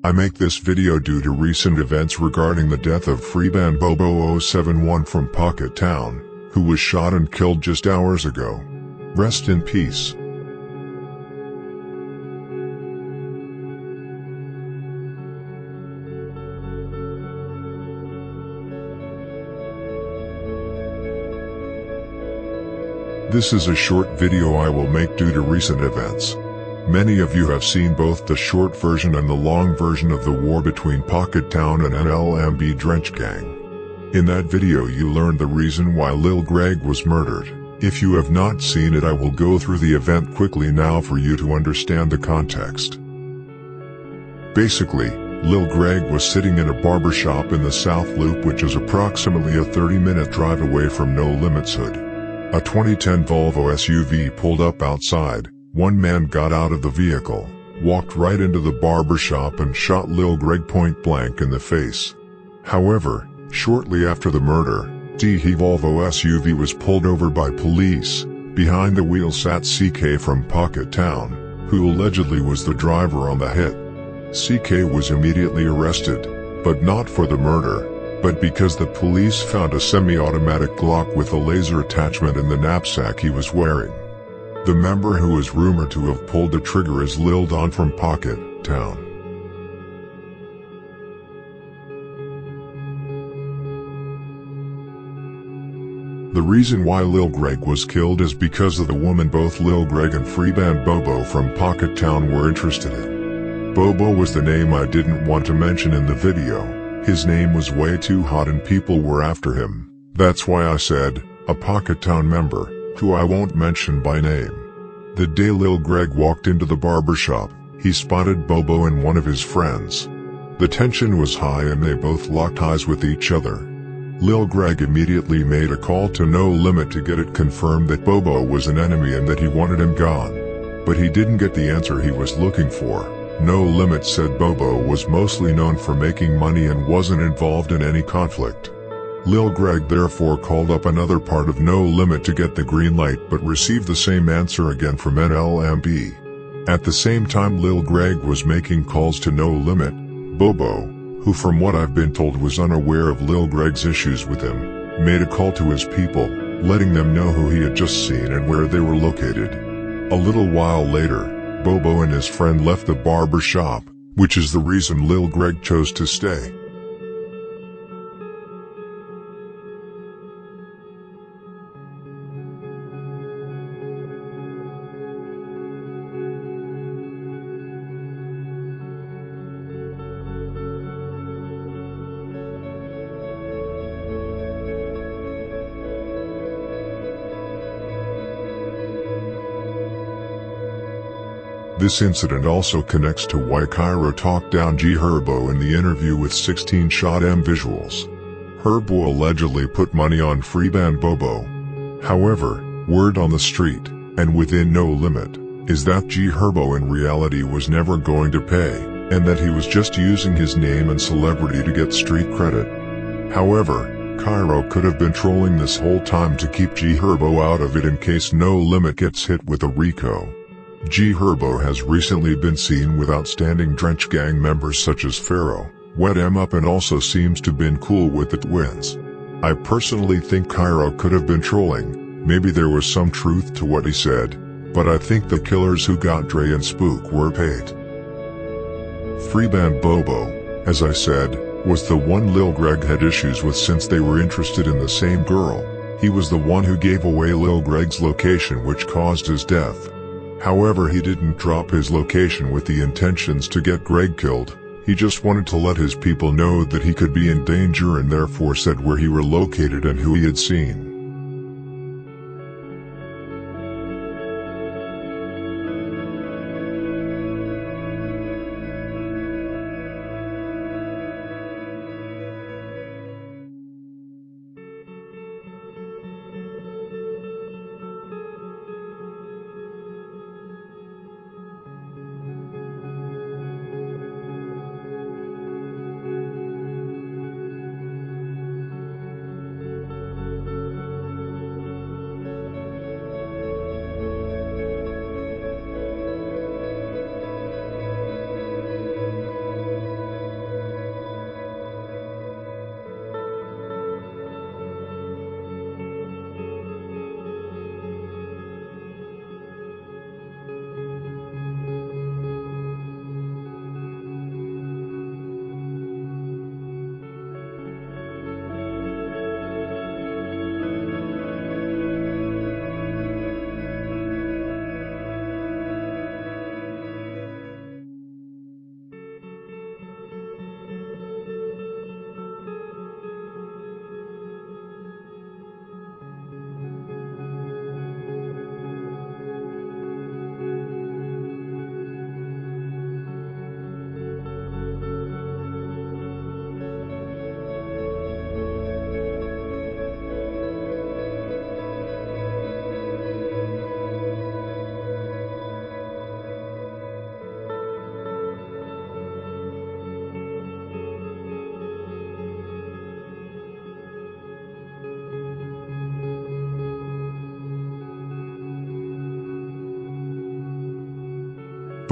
I make this video due to recent events regarding the death of Freeband Bobo 071 from PocketTown, who was shot and killed just hours ago. Rest in peace. This is a short video I will make due to recent events. Many of you have seen both the short version and the long version of the war between PocketTown and NLMB Drench Gang. In that video you learned the reason why Lil Greg was murdered. If you have not seen it, I will go through the event quickly now for you to understand the context. Basically, Lil Greg was sitting in a barbershop in the South Loop, which is approximately a 30-minute drive away from No Limit's hood. A 2010 Volvo SUV pulled up outside. One man got out of the vehicle, walked right into the barbershop and shot Lil Greg point blank in the face. However, shortly after the murder, the Volvo SUV was pulled over by police. Behind the wheel sat CK from PocketTown, who allegedly was the driver on the hit. CK was immediately arrested, but not for the murder, but because the police found a semi-automatic Glock with a laser attachment in the knapsack he was wearing. The member who is rumored to have pulled the trigger is Lil Don from PocketTown. The reason why Lil Greg was killed is because of the woman both Lil Greg and Freeband Bobo from PocketTown were interested in. Bobo was the name I didn't want to mention in the video. His name was way too hot and people were after him. That's why I said, a PocketTown member, who I won't mention by name. The day Lil Greg walked into the barbershop, he spotted Bobo and one of his friends. The tension was high and they both locked eyes with each other. Lil Greg immediately made a call to No Limit to get it confirmed that Bobo was an enemy and that he wanted him gone. But he didn't get the answer he was looking for. No Limit said Bobo was mostly known for making money and wasn't involved in any conflict. Lil Greg therefore called up another part of No Limit to get the green light but received the same answer again from NLMB. At the same time Lil Greg was making calls to No Limit, Bobo, who from what I've been told was unaware of Lil Greg's issues with him, made a call to his people, letting them know who he had just seen and where they were located. A little while later, Bobo and his friend left the barber shop, which is the reason Lil Greg chose to stay. This incident also connects to why Cairo talked down G Herbo in the interview with 16 Shot M Visuals. Herbo allegedly put money on Freeband Bobo. However, word on the street, and within No Limit, is that G Herbo in reality was never going to pay, and that he was just using his name and celebrity to get street credit. However, Cairo could have been trolling this whole time to keep G Herbo out of it in case No Limit gets hit with a RICO. G Herbo has recently been seen with outstanding Drench Gang members such as Pharaoh, Wet M Up, and also seems to been cool with the twins. I personally think Cairo could have been trolling. Maybe there was some truth to what he said, but I think the killers who got Dre and Spook were paid. Freeband Bobo, as I said, was the one Lil Greg had issues with since they were interested in the same girl. He was the one who gave away Lil Greg's location, which caused his death. However, he didn't drop his location with the intentions to get Greg killed. He just wanted to let his people know that he could be in danger and therefore said where he were located and who he had seen.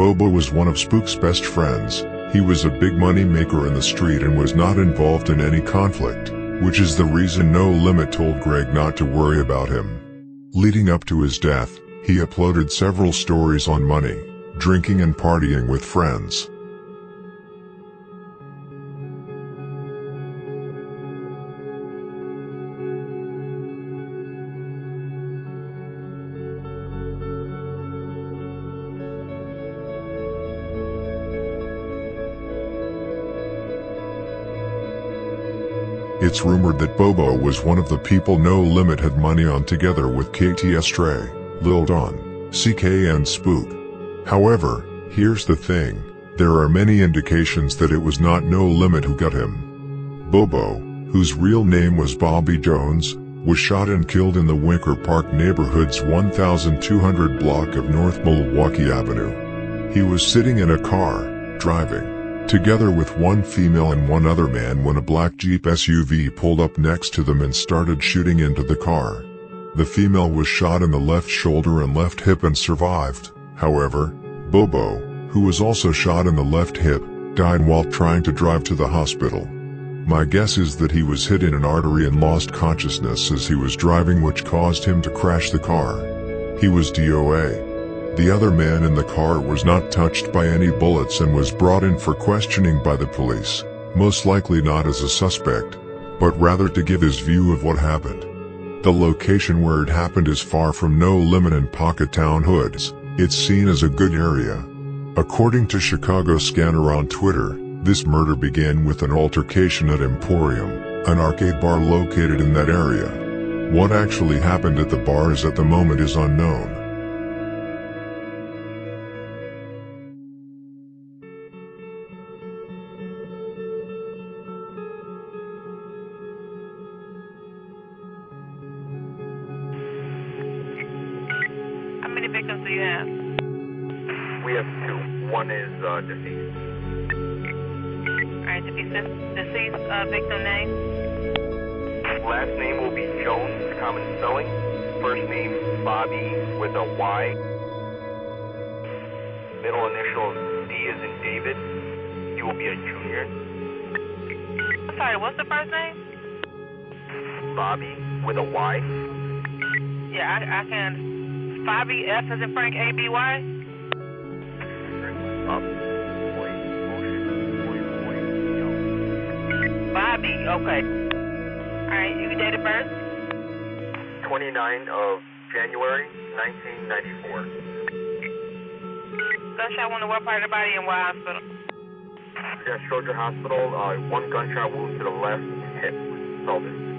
Bobo was one of Spook's best friends. He was a big money maker in the street and was not involved in any conflict, which is the reason No Limit told Greg not to worry about him. Leading up to his death, he uploaded several stories on money, drinking and partying with friends. It's rumored that Bobo was one of the people No Limit had money on together with KT Stray, Lil Don, CK and Spook. However, here's the thing, there are many indications that it was not No Limit who got him. Bobo, whose real name was Bobby Jones, was shot and killed in the Winker Park neighborhood's 1200 block of North Milwaukee Avenue. He was sitting in a car, driving, together with one female and one other man when a black Jeep SUV pulled up next to them and started shooting into the car. The female was shot in the left shoulder and left hip and survived. However, Bobo, who was also shot in the left hip, died while trying to drive to the hospital. My guess is that he was hit in an artery and lost consciousness as he was driving, which caused him to crash the car. He was DOA. The other man in the car was not touched by any bullets and was brought in for questioning by the police, most likely not as a suspect, but rather to give his view of what happened. The location where it happened is far from No Limit and PocketTown hoods. It's seen as a good area. According to Chicago Scanner on Twitter, this murder began with an altercation at Emporium, an arcade bar located in that area. What actually happened at the bars at the moment is unknown. How many victims do you have? We have two. One is deceased. Alright, deceased victim name? Last name will be Jones, common spelling. First name Bobby with a Y. Middle initial D as in David. He will be a junior. I'm sorry, what's the first name? Bobby with a Y. Yeah, I can. Bobby, F as in Frank, A-B-Y? Bobby, okay. Alright, you date of birth? 29 of January, 1994. Gunshot wound to what part of the body and what hospital? Yeah, Soldier Hospital, one gunshot wound to the left hip, pelvis.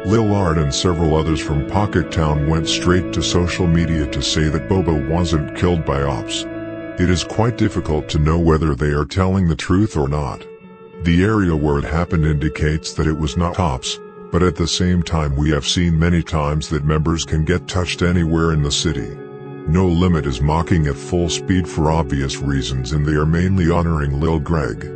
Lil Art and several others from PocketTown went straight to social media to say that Bobo wasn't killed by ops. It is quite difficult to know whether they are telling the truth or not. The area where it happened indicates that it was not ops, but at the same time we have seen many times that members can get touched anywhere in the city. No Limit is mocking at full speed for obvious reasons, and they are mainly honoring Lil Greg.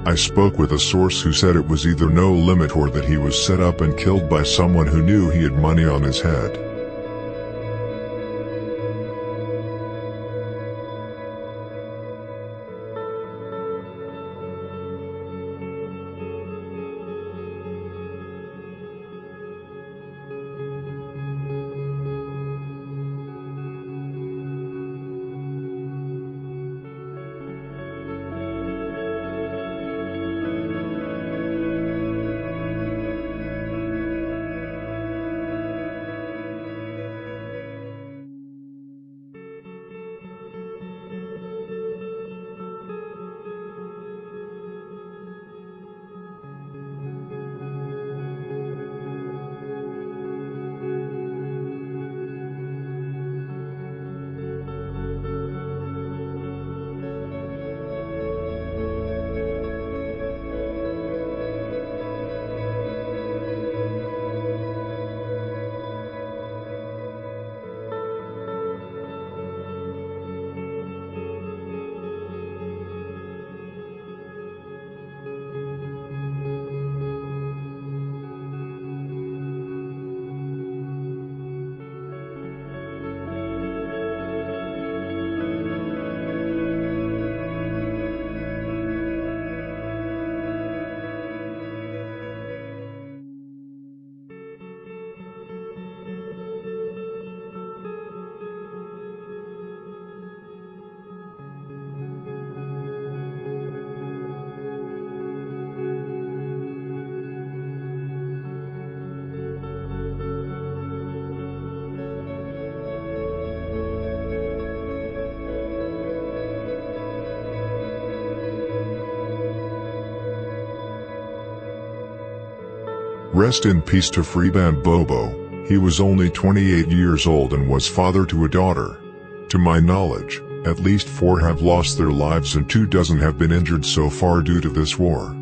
I spoke with a source who said it was either No Limit or that he was set up and killed by someone who knew he had money on his head. Rest in peace to Freeband Bobo. He was only 28 years old and was father to a daughter. To my knowledge, at least 4 have lost their lives and 2 dozen have been injured so far due to this war.